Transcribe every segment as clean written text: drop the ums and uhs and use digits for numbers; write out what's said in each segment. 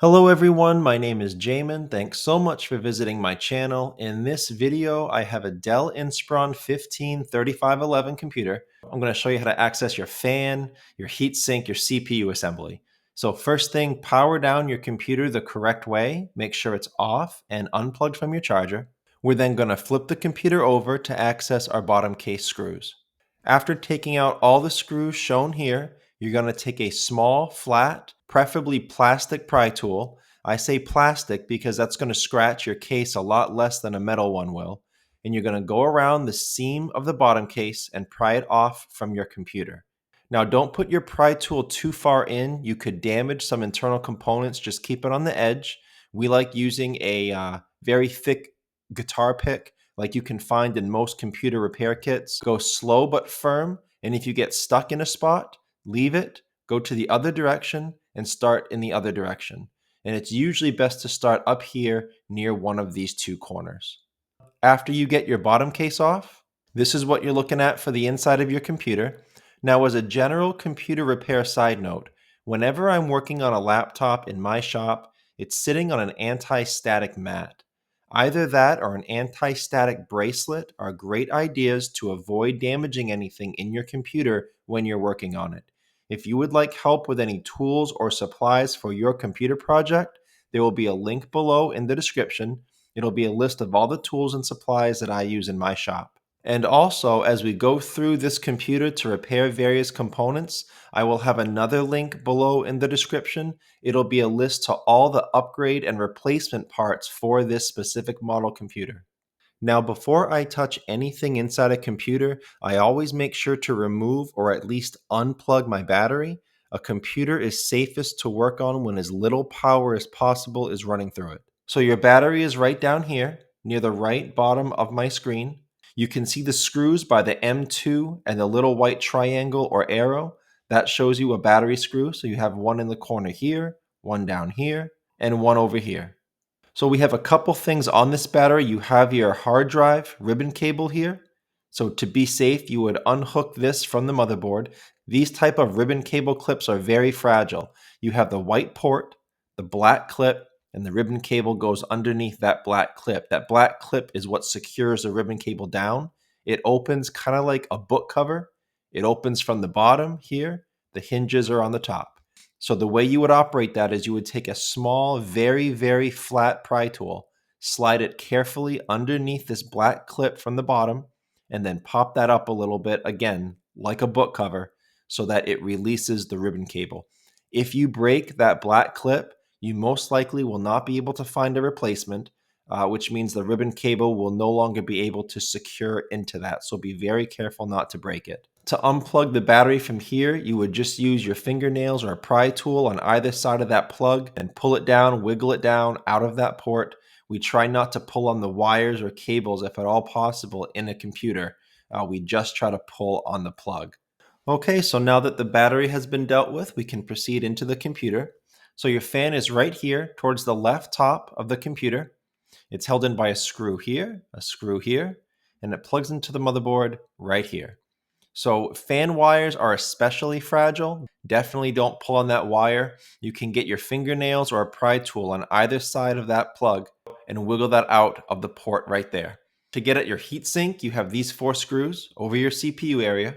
Hello everyone, my name is Jamin. Thanks so much for visiting my channel. In this video, I have a Dell Inspiron 153511 computer. I'm going to show you how to access your fan, your heatsink, your CPU assembly. So first thing, power down your computer the correct way. Make sure it's off and unplugged from your charger. We're then going to flip the computer over to access our bottom case screws. After taking out all the screws shown here, you're going to take a small, flat, preferably plastic pry tool. I say plastic because that's going to scratch your case a lot less than a metal one will. And you're going to go around the seam of the bottom case and pry it off from your computer. Now, don't put your pry tool too far in. You could damage some internal components. Just keep it on the edge. We like using a very thick guitar pick like you can find in most computer repair kits. Go slow but firm, and if you get stuck in a spot, leave it, go to the other direction, and start in the other direction. And it's usually best to start up here near one of these two corners. After you get your bottom case off, this is what you're looking at for the inside of your computer. Now, as a general computer repair side note, whenever I'm working on a laptop in my shop, it's sitting on an anti-static mat. Either that or an anti-static bracelet are great ideas to avoid damaging anything in your computer when you're working on it. If you would like help with any tools or supplies for your computer project, there will be a link below in the description. It'll be a list of all the tools and supplies that I use in my shop. And also, as we go through this computer to repair various components, I will have another link below in the description. It'll be a list to all the upgrade and replacement parts for this specific model computer. Now, before I touch anything inside a computer, I always make sure to remove or at least unplug my battery. A computer is safest to work on when as little power as possible is running through it. So your battery is right down here near the right bottom of my screen. You can see the screws by the M2 and the little white triangle or arrow. That shows you a battery screw. So you have one in the corner here, one down here, and one over here. So we have a couple things on this battery. You have your hard drive ribbon cable here. So to be safe, you would unhook this from the motherboard. These type of ribbon cable clips are very fragile. You have the white port, the black clip, and the ribbon cable goes underneath that black clip. That black clip is what secures the ribbon cable down. It opens kind of like a book cover. It opens from the bottom here. The hinges are on the top. So the way you would operate that is you would take a small, very, very flat pry tool, slide it carefully underneath this black clip from the bottom, and then pop that up a little bit, again, like a book cover, so that it releases the ribbon cable. If you break that black clip, you most likely will not be able to find a replacement, which means the ribbon cable will no longer be able to secure into that. So be very careful not to break it. To unplug the battery from here, you would just use your fingernails or a pry tool on either side of that plug and pull it down, wiggle it down out of that port. We try not to pull on the wires or cables if at all possible in a computer. We just try to pull on the plug. Okay, so now that the battery has been dealt with, we can proceed into the computer. So your fan is right here towards the left top of the computer. It's held in by a screw here, and it plugs into the motherboard right here. So fan wires are especially fragile. Definitely don't pull on that wire. You can get your fingernails or a pry tool on either side of that plug and wiggle that out of the port right there. To get at your heatsink, you have these 4 screws over your CPU area.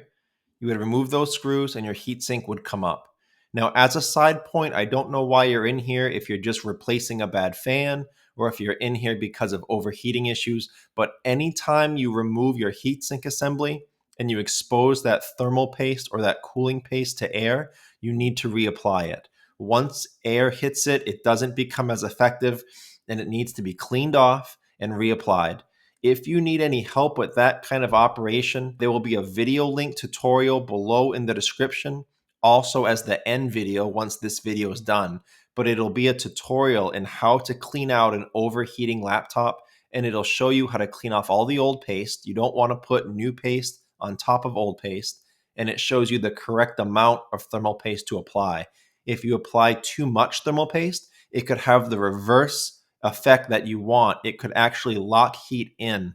You would remove those screws and your heatsink would come up. Now, as a side point, I don't know why you're in here, if you're just replacing a bad fan or if you're in here because of overheating issues, but anytime you remove your heatsink assembly and you expose that thermal paste or that cooling paste to air, you need to reapply it. Once air hits it, it doesn't become as effective and it needs to be cleaned off and reapplied. If you need any help with that kind of operation, there will be a video link tutorial below in the description, also as the end video once this video is done. But it'll be a tutorial in how to clean out an overheating laptop, and it'll show you how to clean off all the old paste. You don't want to put new paste on top of old paste, and it shows you the correct amount of thermal paste to apply. If you apply too much thermal paste, it could have the reverse effect that you want. It could actually lock heat in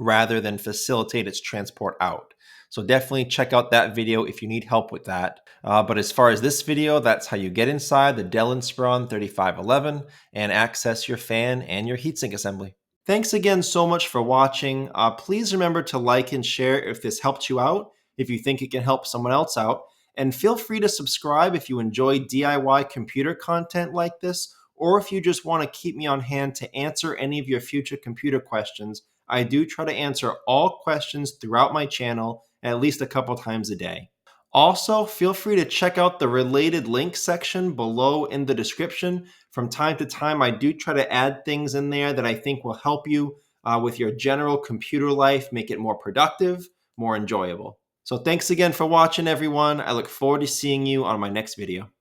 rather than facilitate its transport out. So definitely check out that video if you need help with that. But as far as this video, that's how you get inside the Dell Inspiron 3511 and access your fan and your heatsink assembly. Thanks again so much for watching. Please remember to like and share if this helped you out, if you think it can help someone else out. And feel free to subscribe if you enjoy DIY computer content like this, or if you just want to keep me on hand to answer any of your future computer questions. I do try to answer all questions throughout my channel at least a couple times a day. Also, feel free to check out the related links section below in the description. From time to time, I do try to add things in there that I think will help you with your general computer life, make it more productive, more enjoyable. So thanks again for watching, everyone. I look forward to seeing you on my next video.